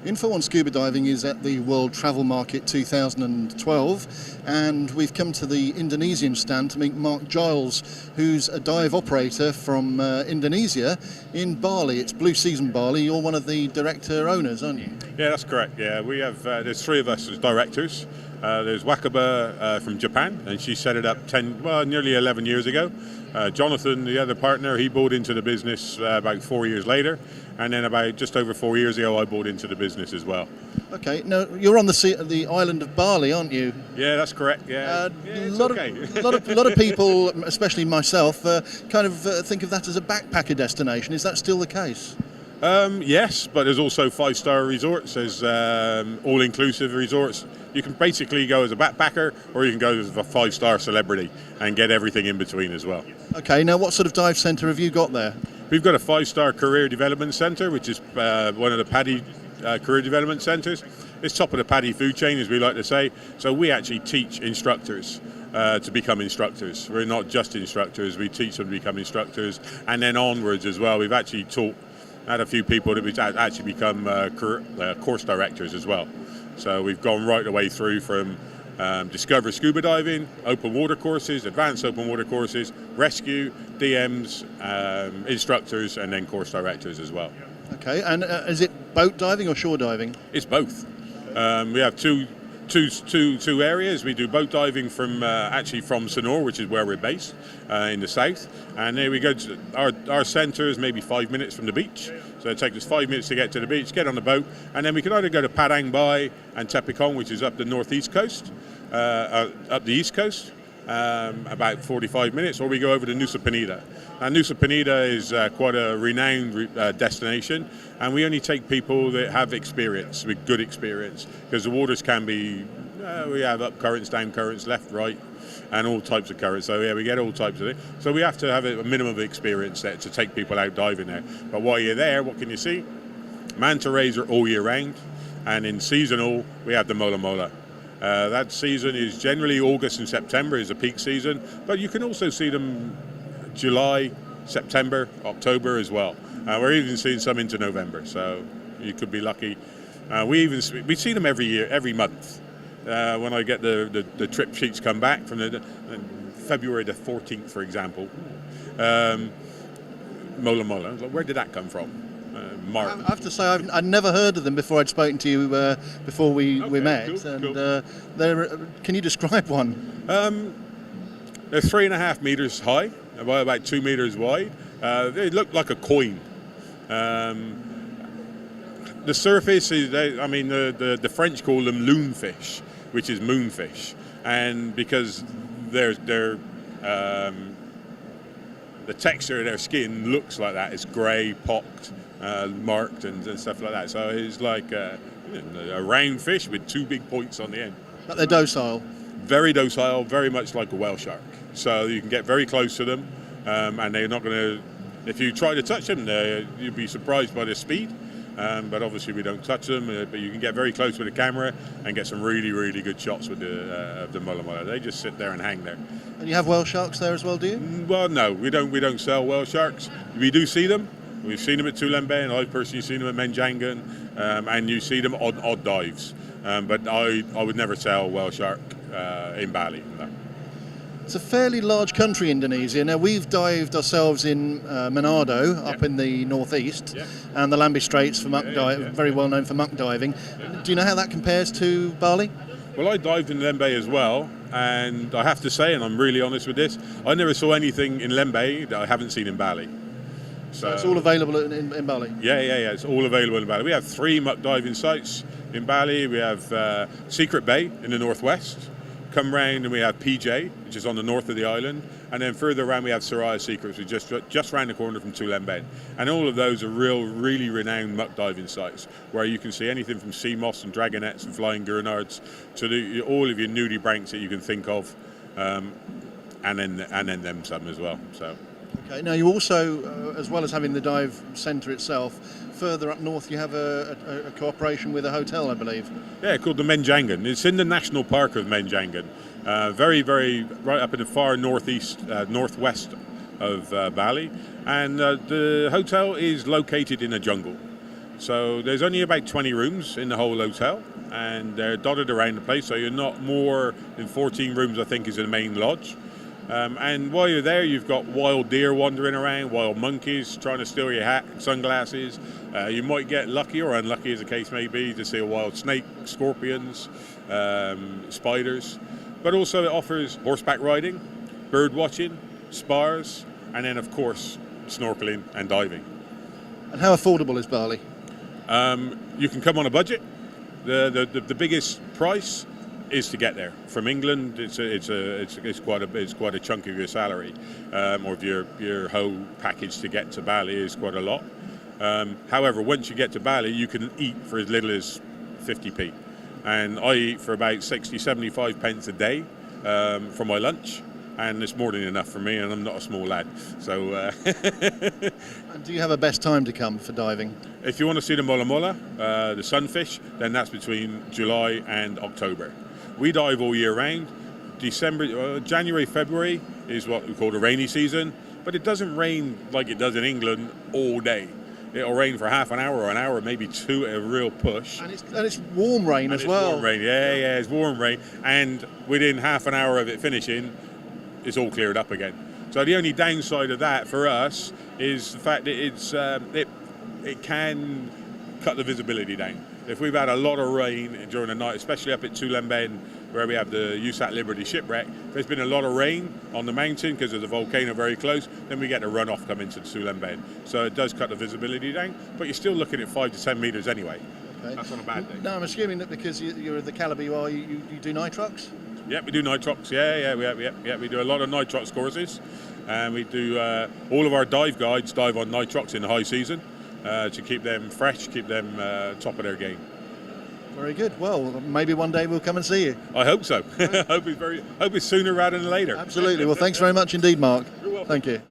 Info on Scuba Diving is at the World Travel Market 2012, and we've come to the Indonesian stand to meet Mark Giles, who's a dive operator from Indonesia in Bali. It's Blue Season Bali. You're one of the director owners, aren't you? Yeah, that's correct. Yeah, we have. There's three of us as directors. There's Wakaba from Japan, and she set it up nearly 11 years ago. Jonathan, the other partner, he bought into the business about 4 years later, and then about just over 4 years ago, I bought into the business as well. Okay, now you're on the island of Bali, aren't you? Yeah, that's correct. Yeah, a lot of people, especially myself, think of that as a backpacker destination. Is that still the case? Yes, but there's also five-star resorts. There's all-inclusive resorts. You can basically go as a backpacker, or you can go as a five-star celebrity and get everything in between as well. Okay, now what sort of dive centre have you got there? We've got a five-star career development centre, which is one of the PADI career development centres. It's top of the PADI food chain, as we like to say. So we actually teach instructors to become instructors. We're not just instructors, we teach them to become instructors, and then onwards as well. We've actually had a few people that we've actually become course directors as well. So we've gone right the way through from Discover Scuba Diving, open water courses, advanced open water courses, rescue, DMs, instructors, and then course directors as well. Okay, and is it boat diving or shore diving? It's both. We have two areas. We do boat diving from Sanur, which is where we're based in the south, and there we go to our centre is maybe 5 minutes from the beach, so it takes us 5 minutes to get to the beach, get on the boat, and then we can either go to Padang Bai and Tepikong, which is up the northeast coast, up the east coast, about 45 minutes, or we go over to Nusa Penida. Now Nusa Penida is quite a renowned destination, and we only take people that have experience, with good experience, because the waters can be, we have up currents, down currents, left, right, and all types of currents. So yeah, we get all types of it. So we have to have a minimum of experience there to take people out diving there. But while you're there, what can you see? Manta rays are all year round, and in seasonal, we have the mola mola. That season is generally August and September is a peak season, but you can also see them July, September, October as well. We're even seeing some into November, so you could be lucky. We see them every year, every month. When I get the trip sheets come back from February the 14th, for example, mola mola. Where did that come from? Mark. I have to say I'd never heard of them before I'd spoken to you before we met. Cool. Can you describe one? They're 3.5 meters high, about 2 meters wide. They look like a coin. The surface is, the French call them loonfish, which is moonfish, and because the texture of their skin looks like that, it's grey, pocked, marked, and stuff like that. So it's like a round fish with two big points on the end. But they're docile. Very docile, very much like a whale shark. So you can get very close to them, and they're not going to. If you try to touch them, you'd be surprised by their speed. But obviously we don't touch them. But you can get very close with a camera and get some really, really good shots with the mola mola. They just sit there and hang there. And you have whale sharks there as well, do you? Well, no, we don't sell whale sharks. We do see them. We've seen them at Tulembe, and I've personally seen them at Menjangan, and you see them on odd dives. But I would never sell whale shark in Bali. No. It's a fairly large country, Indonesia. Now, we've dived ourselves in Manado, up in the northeast, and the Lambi Straits for muck diving, very well known for muck diving. Do you know how that compares to Bali? Well, I dived in Lembe as well, and I have to say, and I'm really honest with this, I never saw anything in Lembe that I haven't seen in Bali. So it's all available in Bali? Yeah, it's all available in Bali. We have 3 muck diving sites in Bali. We have Secret Bay in the northwest. Come round and we have PJ, which is on the north of the island, and then further around we have Soraya Secrets, which is just round the corner from Tulembe. And all of those are really renowned muck diving sites where you can see anything from sea moths and dragonettes and flying gurnards to all of your nudibranchs that you can think of, and then them some as well. So. Okay. Now you also, as well as having the dive centre itself, further up north you have a cooperation with a hotel, I believe. Yeah, called the Menjangan. It's in the national park of Menjangan, very right up in the far northwest of Bali, and the hotel is located in a jungle. So there's only about 20 rooms in the whole hotel, and they're dotted around the place, so you're not more than 14 rooms, I think, is in the main lodge. And while you're there, you've got wild deer wandering around, wild monkeys trying to steal your hat and sunglasses. You might get lucky or unlucky, as the case may be, to see a wild snake, scorpions, spiders. But also it offers horseback riding, bird watching, spars, and then, of course, snorkeling and diving. And how affordable is Bali? You can come on a budget. The biggest price is to get there. From England, it's quite a chunk of your salary, or of your whole package to get to Bali is quite a lot. However, once you get to Bali, you can eat for as little as 50p, and I eat for about 60-75 pence a day for my lunch. And it's more than enough for me, and I'm not a small lad. So, And do you have a best time to come for diving? if you want to see the mola mola, the sunfish, then that's between July and October. We dive all year round. January, February is what we call the rainy season, but it doesn't rain like it does in England all day. It'll rain for half an hour or an hour, maybe two at a real push. And it's warm rain as well. Warm rain, yeah, it's warm rain. And within half an hour of it finishing, it's all cleared up again. So the only downside of that for us is the fact that it can cut the visibility down. If we've had a lot of rain during the night, especially up at Tulemben, where we have the USAT Liberty shipwreck, there's been a lot of rain on the mountain because there's a volcano very close, then we get the runoff come into Tulemben. So it does cut the visibility down, but you're still looking at 5 to 10 metres anyway. Okay. That's not a bad day. No, I'm assuming that because you're the calibre you are, you do nitrox? Yeah, we do nitrox. Yeah. We do a lot of nitrox courses, and we do all of our dive guides dive on nitrox in the high season to keep them fresh, keep them top of their game. Very good. Well, maybe one day we'll come and see you. I hope so. Hope it's sooner rather than later. Absolutely. Well, thanks very much indeed, Mark. You're welcome. Thank you.